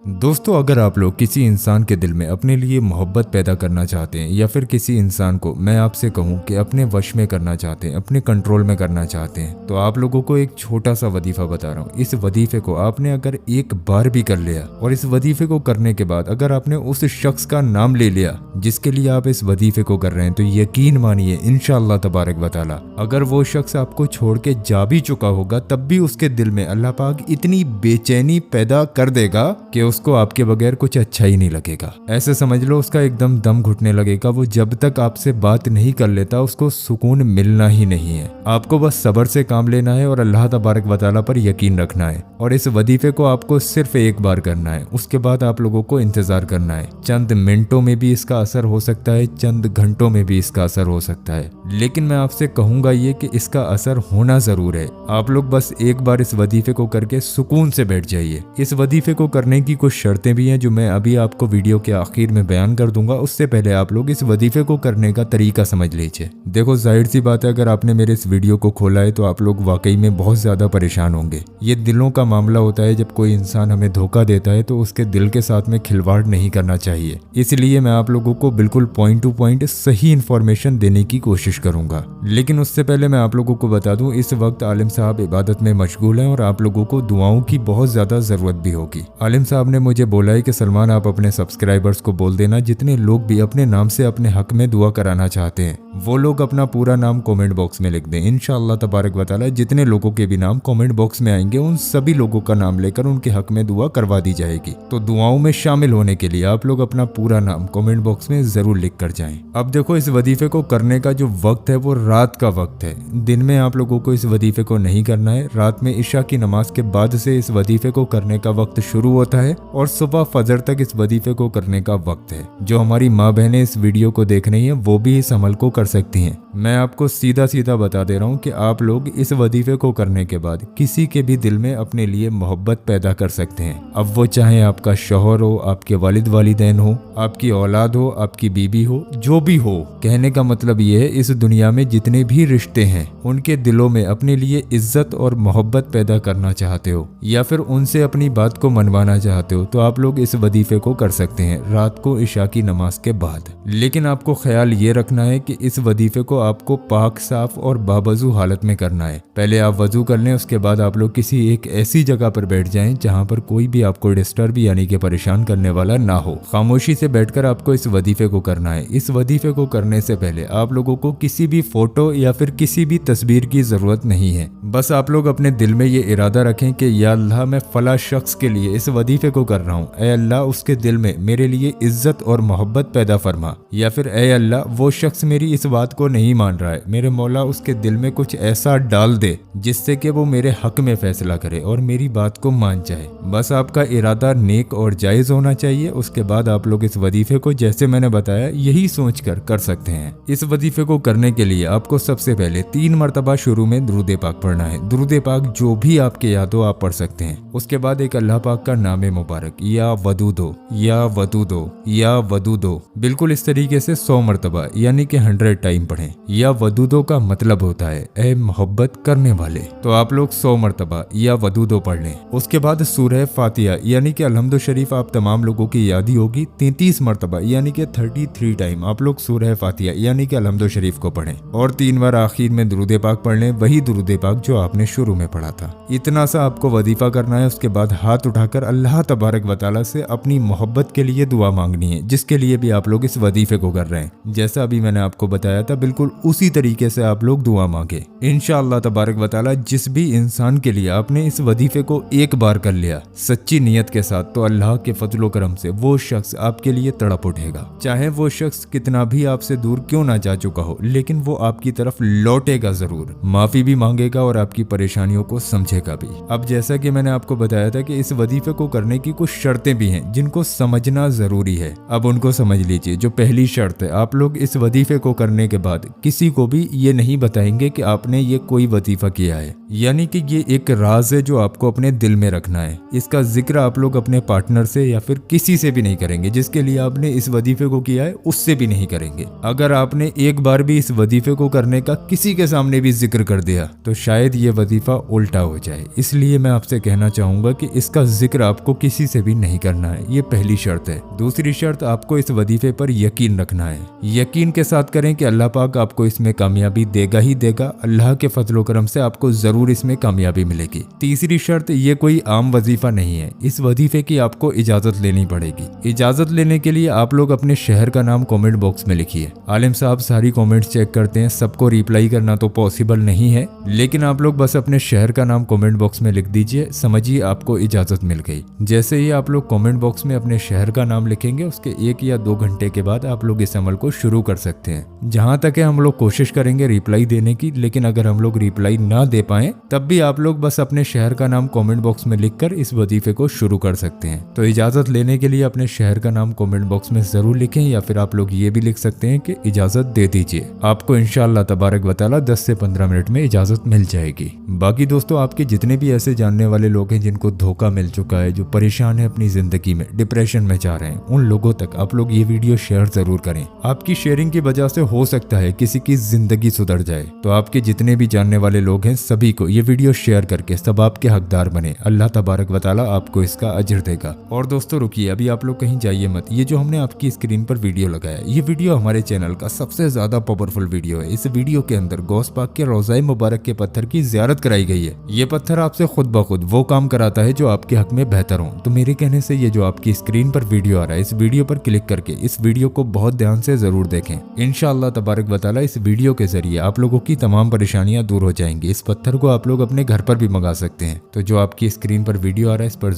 दोस्तों, अगर आप लोग किसी इंसान के दिल में अपने लिए मोहब्बत पैदा करना चाहते हैं या फिर किसी इंसान को मैं आपसे कहूं कि अपने वश में करना चाहते हैं, अपने कंट्रोल में करना चाहते हैं, तो आप लोगों को एक छोटा सा वजीफा बता रहा हूं। इस वजीफे को आपने अगर एक बार भी कर लिया और इस वजीफे को करने के बाद अगर आपने उस शख्स का नाम ले लिया जिसके लिए आप इस वजीफे को कर रहे हैं, तो यकीन मानिए इंशाअल्लाह तबारक व तआला अगर वो शख्स आपको छोड़ के जा भी चुका होगा तब भी उसके दिल में अल्लाह पाक इतनी बेचैनी पैदा कर देगा कि उसको आपके बगैर कुछ अच्छा ही नहीं लगेगा। ऐसे समझ लो उसका एकदम दम घुटने लगेगा। वो जब तक आपसे बात नहीं कर लेता उसको सुकून मिलना ही नहीं है। आपको बस सब्र से काम लेना है और अल्लाह तबारक व तआला पर यकीन रखना है। और इस वजीफे को आपको सिर्फ एक बार करना है, उसके बाद आप लोगों को इंतजार करना है। चंद मिनटों में भी इसका असर हो सकता है, चंद घंटों में भी इसका असर हो सकता है, लेकिन मैं आपसे कहूंगा ये कि इसका असर होना जरूर है। आप लोग बस एक बार इस वजीफे को करके सुकून से बैठ जाइए। इस वजीफे को करने की कुछ शर्तें भी हैं जो मैं अभी आपको वीडियो के आखिर में बयान कर दूंगा। उससे पहले आप लोग इस वजीफे को करने का तरीका समझ लीजिए। देखो, जाहिर सी बात है, अगर आपने मेरे इस वीडियो को खोला है तो आप लोग वाकई में बहुत ज्यादा परेशान होंगे। ये दिलों का मामला होता है। जब कोई इंसान हमें धोखा देता है तो उसके दिल के साथ में खिलवाड़ नहीं करना चाहिए। इसलिए मैं आप लोगों को बिल्कुल पॉइंट टू पॉइंट सही इंफॉर्मेशन देने की कोशिश करूंगा। लेकिन उससे पहले मैं आप लोगों को बता दूं, इस वक्त आलिम साहब इबादत में मशगूल हैं और आप लोगों को दुआओं की बहुत ज्यादा जरूरत भी होगी। आलिम साहब ने मुझे बोला है कि सलमान, आप अपने सब्सक्राइबर्स को बोल देना जितने लोग भी अपने नाम से अपने हक में दुआ कराना चाहते हैं वो लोग अपना पूरा नाम कमेंट बॉक्स में लिख दें। इंशाअल्लाह तबारक व तआला जितने लोगों के भी नाम कमेंट बॉक्स में आएंगे उन सभी लोगों का नाम लेकर उनके हक में दुआ करवा दी जाएगी। तो दुआओं में शामिल होने के लिए आप लोग अपना पूरा नाम कमेंट बॉक्स में जरूर लिख कर जाएं। अब देखो, इस वजीफे को करने का जो वक्त है वो रात का वक्त है। दिन में आप लोगों को इस वजीफे को नहीं करना है। रात में इशा की नमाज के बाद से इस वजीफे को करने का वक्त शुरू होता है और सुबह फजर तक इस वजीफे को करने का वक्त है। जो हमारी माँ बहनें इस वीडियो को देख रही हैं वो भी इस अमल को कर सकती हैं। मैं आपको सीधा सीधा बता दे रहा हूँ कि आप लोग इस वजीफे को करने के बाद किसी के भी दिल में अपने लिए मोहब्बत पैदा कर सकते हैं। अब वो चाहे आपका शौहर हो, आपके वालिद वालिदैन हो, आपकी औलाद हो, आपकी बीबी हो, जो भी हो। कहने का मतलब ये है, इस दुनिया में जितने भी रिश्ते हैं उनके दिलों में अपने लिए इज्जत और मोहब्बत पैदा करना चाहते हो या फिर उनसे अपनी बात को मनवाना चाहते हो तो आप लोग इस वजीफे को कर सकते हैं रात को इशा की नमाज के बाद। लेकिन आपको ख्याल ये रखना है कि इस वजीफे को आपको पाक साफ और बावजू हालत में करना है। पहले आप वजू कर लें, उसके बाद आप लोग किसी एक ऐसी जगह पर बैठ जाएं जहां पर कोई भी आपको डिस्टर्ब यानी कि परेशान करने वाला ना हो। खामोशी से बैठकर आपको इस वजीफे को करना है। इस वजीफे को करने से पहले आप लोगों को किसी भी फोटो या फिर किसी भी तस्वीर की जरूरत नहीं है। बस आप लोग अपने दिल में ये इरादा रखें कि या अल्लाह, मैं फला शख्स के लिए इस वजीफे को कर रहा हूँ, ऐ अल्लाह उसके दिल में मेरे लिए इज्जत और मोहब्बत पैदा फरमा। या फिर ऐ अल्लाह, वो शख्स मेरी इस बात को नहीं मान रहा है, मेरे मौला उसके दिल में कुछ ऐसा डाल दे जिससे कि वो मेरे हक में फैसला करे और मेरी बात को मान जाए। बस आपका इरादा नेक और जायज होना चाहिए। उसके बाद आप लोग इस वजीफे को जैसे मैंने बताया यही सोच कर सकते हैं। इस वजीफे को करने के लिए आपको सबसे पहले 3 मरतबा शुरू में दुरूद पाक पढ़ना है। दुरूद पाक जो भी आपके याद हो आप पढ़ सकते हैं। उसके बाद एक अल्लाह पाक का नाम मुबारक, या वदूदो, या वदूदो, या वदूदो, बिल्कुल इस तरीके से 100 मरतबा यानी कि 100 टाइम पढ़ें। या वदूदो का मतलब होता है ऐ मोहब्बत करने वाले। तो आप लोग 100 मरतबा या वदूदो पढ़ लें। उसके बाद सूरह फातिहा यानी कि अलहम्दु शरीफ आप तमाम लोगों की याद ही होगी। 33 मरतबा यानी कि 33 टाइम आप लोग सूरह फातिहा यानी कि अलहम्दु शरीफ को पढ़ें और 3 बार आखिर में दुरूद पाक पढ़ लें, वही दुरूद पाक जो आपने शुरू में पढ़ा था। इतना सा आपको वजीफा करना है। उसके बाद हाथ उठाकर अल्लाह तबारक व तआला से अपनी मोहब्बत के लिए दुआ मांगनी है, जिसके लिए भी आप लोग इस वजीफे को कर रहे हैं। जैसा अभी मैंने आपको बताया था बिल्कुल उसी तरीके से आप लोग दुआ मांगे। इंशाअल्लाह तबारक व तआला जिस भी इंसान के लिए आपने इस वजीफे को एक बार कर लिया सच्ची नीयत के साथ, तो अल्लाह के फजलो करम से वो शख्स आपके लिए तड़प उठेगा। चाहे वो शख्स कितना भी आपसे दूर क्यों ना जा चुका हो, लेकिन वो आपकी तरफ लौटेगा जरूर, माफी भी मांगेगा और आपकी परेशानियों को समझेगा भी। अब जैसा कि मैंने आपको बताया था कि इस वजीफे को करने की कुछ शर्तें भी हैं जिनको समझना जरूरी है। अब उनको समझ लीजिए। जो पहली शर्त है, आप लोग इस वजीफे को करने के बाद किसी को भी ये नहीं बताएंगे कि आपने ये कोई वजीफा किया है, यानी कि ये एक राज है जो आपको अपने दिल में रखना है। इसका जिक्र आप लोग अपने पार्टनर से या फिर किसी से भी नहीं करेंगे। जिसके लिए आपने इस वजीफे को किया है उससे भी नहीं करेंगे। अगर आपने एक बार भी इस वजीफे को करने का किसी के सामने भी जिक्र कर दिया तो शायद ये वजीफा उल्टा हो जाए। इसलिए मैं आपसे कहना चाहूंगा कि इसका जिक्र आपको किसी से भी नहीं करना है, ये पहली शर्त है। दूसरी शर्त, आपको इस वजीफे पर यकीन रखना है। यकीन के साथ करें कि अल्लाह पाक आपको इसमें कामयाबी देगा ही देगा। अल्लाह के फजलो करम से आपको जरूर इसमें कामयाबी मिलेगी। तीसरी शर्त, ये कोई आम वजीफा नहीं है, इस वजीफे की आपको इजाजत लेनी पड़ेगी। इजाजत लेने के लिए आप लोग अपने शहर का नाम कमेंट बॉक्स में लिखिए। आलिम साहब सारी कमेंट्स चेक करते हैं, सबको रिप्लाई करना तो पॉसिबल नहीं है, लेकिन आप लोग बस अपने शहर का नाम कमेंट बॉक्स में लिख दीजिए, समझिए आपको इजाजत मिल गई। जैसे ही आप लोग कमेंट बॉक्स में अपने शहर का नाम लिखेंगे, उसके 1 या 2 घंटे के बाद आप लोग इस अमल को शुरू कर सकते हैं। जहां तक है हम लोग कोशिश करेंगे रिप्लाई देने की, लेकिन अगर हम लोग रिप्लाई ना दे पाए तब भी आप लोग बस अपने शहर का नाम कमेंट बॉक्स में लिखकर इस वजीफे को शुरू कर सकते हैं। तो इजाजत लेने के लिए अपने शहर का नाम कमेंट बॉक्स में जरूर लिखें, या फिर आप लोग ये भी लिख सकते हैं कि इजाजत दे दीजिए। आपको इंशाअल्लाह तबारक व तआला 10 से 15 मिनट में इजाजत मिल जाएगी। बाकी दोस्तों, आपके जितने भी ऐसे जानने वाले लोग हैं जिनको धोखा मिल चुका है, जो परेशान है अपनी जिंदगी में, डिप्रेशन में जा रहे हैं, उन लोगों तक आप लोग ये वीडियो शेयर जरूर करें। आपकी शेयरिंग की वजह से हो सकता है किसी की जिंदगी सुधर जाए। तो आपके जितने भी जानने वाले लोग हैं सभी को ये वीडियो शेयर करके सब आपके हकदार बने। अल्लाह तबारक व तआला आपको इसका अजर देगा। और दोस्तों रुकिए, अभी आप लोग कहीं जाइए मत। ये जो हमने आपकी स्क्रीन पर वीडियो लगाया, ये वीडियो हमारे चैनल का सबसे ज्यादा पावरफुल वीडियो है। इस वीडियो के अंदर गौस पाक के रोज़ाए मुबारक के पत्थर की ज़ियारत कराई गई है। ये पत्थर आपसे खुद ब खुद वो काम कराता है जो आपके हक में बेहतर हो। तो मेरे कहने से ये जो आपकी स्क्रीन पर वीडियो आ रहा है, इस वीडियो पर क्लिक करके इस वीडियो को बहुत ध्यान से जरूर देखें। इंशाअल्लाह तबारक व तआला इस वीडियो के जरिए आप लोगों की तमाम परेशानियां दूर हो जाएंगी। इस पत्थर को आप लोग अपने घर पर भी मंगा सकते हैं। तो जो आपकी स्क्रीन पर वीडियो आ रहा है, इस पर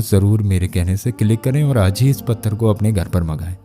जरूर मेरे कहने से क्लिक करें और आज ही इस पत्थर को अपने घर पर मंगाएं।